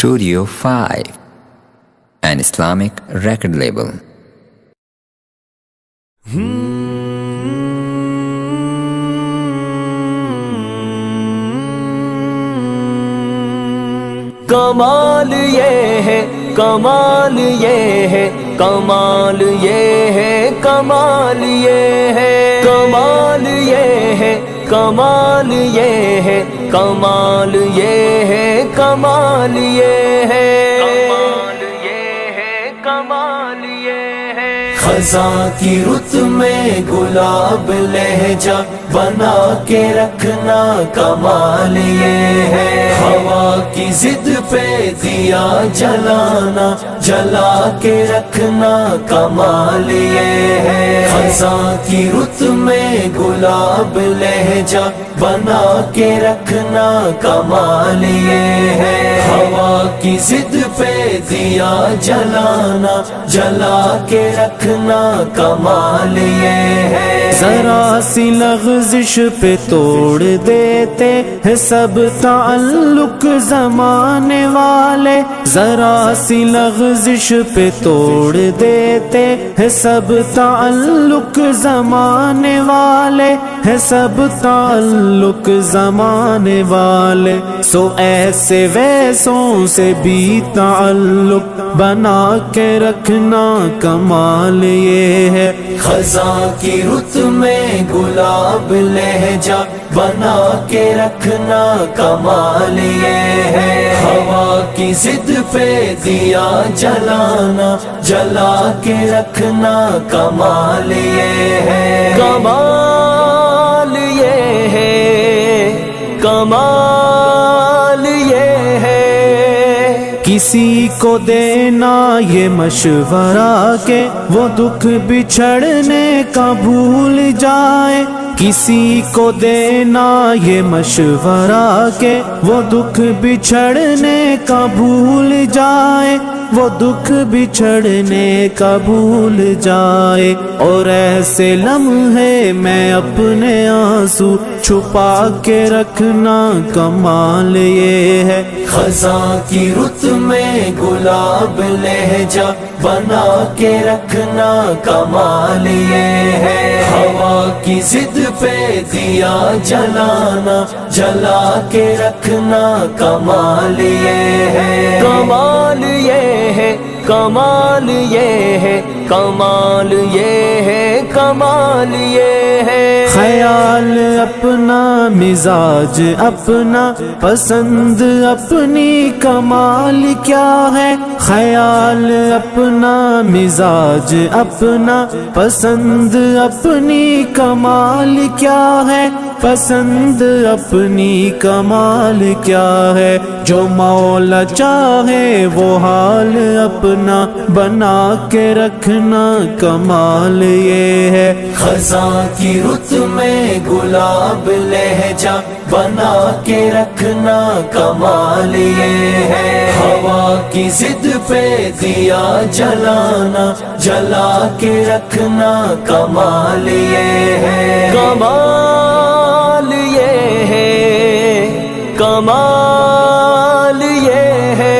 Studio 5, an Islamic record label. کمال یہ ہے، کمال یہ ہے، کمال یہ ہے، کمال یہ ہے، کمال یہ ہے، کمال یہ ہے، کمال یہ ہے، کمال یہ ہے، کمال یہ ہے، کمال یہ ہے۔ خزاں کی رت میں گلاب لہجہ بنا کے رکھنا کمال یہ ہے، ہوا کی ضد پہ دیا جلانا جلا کے رکھنا کمال یہ ہے، خزاں کی رت میں گلاب لہجہ بنا کے رکھنا کمال یہ ہے، ہوا کی ضد پہ دیا جلانا جلا کے رکھنا کمال یہ ہے۔ ذرا سی لغزش پہ توڑ دیتے ہیں سب تعلق زمانے والے، ذرا سی لغزش پہ توڑ دیتے ہیں سب تعلق زمانے والے، ہے سب تعلق زمانے والے، سو ایسے ویسوں سے بھی تعلق بنا کے رکھنا کمال یہ ہے، خزاں کی رت میں گلاب لہجہ بنا کے رکھنا کمال یہ ہے، ہوا کی ضد پہ دیا جلانا جلا کے رکھنا کمال یہ ہے، کمال یہ ہے، کمال یہ ہے۔ کسی کو دینا یہ مشورہ کہ وہ دکھ بچھڑنے کا بھول جائے، کسی کو دینا یہ مشورہ کہ وہ دکھ بچھڑنے کا بھول جائے، وہ دکھ بچھڑنے کا بھول جائے، اور ایسے لمحے میں اپنے آنسو چھپا کے رکھنا کمال یہ ہے، خزاں کی رت میں گلاب لہجہ بنا کے رکھنا کمال یہ ہے، ہوا کی ضد پہ دیا جلانا جلا کے رکھنا کمال یہ ہے، کمال یہ ہے، کمال یہ ہے، کمال یہ ہے، کمال یہ ہے۔ خیال اپنا، مزاج اپنا، پسند اپنی، کمال کیا ہے، خیال اپنا، مزاج اپنا، پسند اپنی، کمال کیا ہے، پسند اپنی، کمال کیا ہے، جو مولا چاہے وہ حال اپنا بنا کے رکھنا کمال یہ ہے، خزاں کی رت میں گلاب لہجہ بنا کے رکھنا کمال یہ ہے، ہوا کی ضد پہ دیا جلانا جلا کے رکھنا کمال یہ ہے، کمال یہ ہے، کمال یہ ہے۔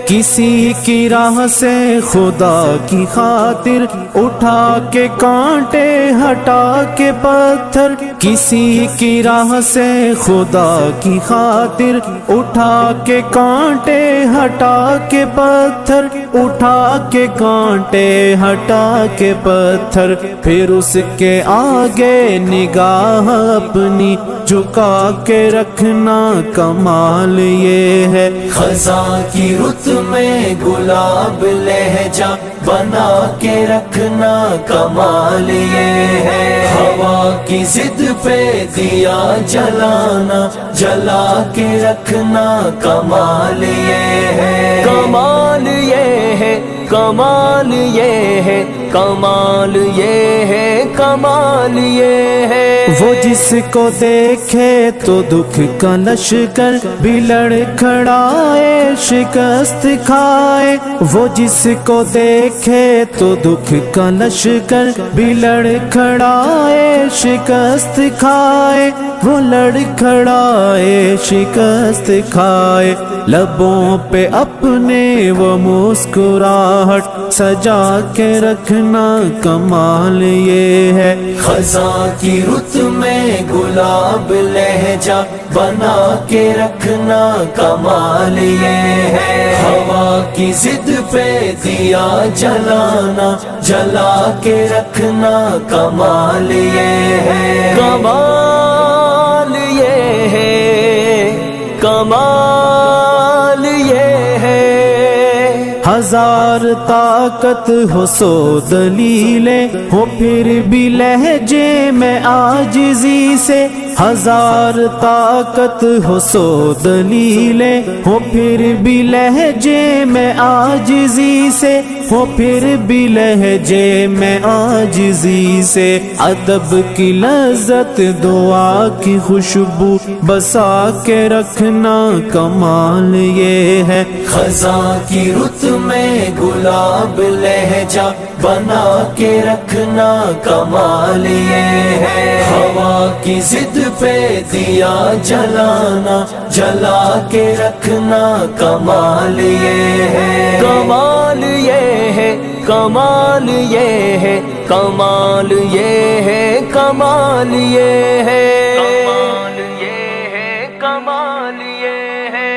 کسی کی راہ سے خدا کی خاطر اٹھا کے کانٹے ہٹا کے پتھر، کسی کی راہ سے خدا کی خاطر اٹھا کے کانٹے ہٹا کے پتھر، اٹھا کے کانٹے ہٹا کے پتھر، پھر اس کے آگے نگاہ اپنی جھکا کے رکھنا کمال یہ ہے، خزاں کی رت میں گلاب لہجہ بنا کے رکھنا کمال یہ ہے، ہوا کی ضد پہ دیا جلانا جلا کے رکھنا کمال یہ ہے، کمال یہ ہے، کمال یہ ہے، کمال یہ ہے، کمال یہ ہے۔ وہ جس کو دیکھے تو دکھ کا لشکر بھی لڑکھڑائے شکست کھائے، وہ جس کو دیکھے تو دکھ کا لشکر بھی لڑکھڑائے شکست کھائے، وہ لڑکھڑائے شکست کھائے، لبوں پہ اپنے وہ مسکراہٹ سجا کے رکھنا کمال یہ ہے۔ خزاں کی رت میں گلاب لہجہ بنا کے رکھنا کمال یہ ہے۔ ہوا کی ضد پہ دیا جلانا جلا کے رکھنا کمال یہ ہے۔ کمال یہ ہے، کمال یہ ہے۔ ہزار طاقت ہو سو دلیلیں ہو پھر بھی لہجے میں عاجزی سے، ہزار طاقت ہو سو دلیلیں ہو پھر بھی لہجے میں عاجزی سے، ہو پھر بھی لہجے میں عاجزی سے۔ ادب کی لذت دعا کی خوشبو بسا کے رکھنا کمال یہ ہے۔ خزاں کی رت میں گلاب لہجہ بنا کے رکھنا کمال یہ ہے۔ ہوا کی ضد پہ دیا جلانا جلا کے رکھنا کمال یہ ہے۔ کمال یہ ہے، کمال یہ ہے، کمال یہ ہے، کمال یہ ہے، کمال یہ ہے، کمال یہ ہے۔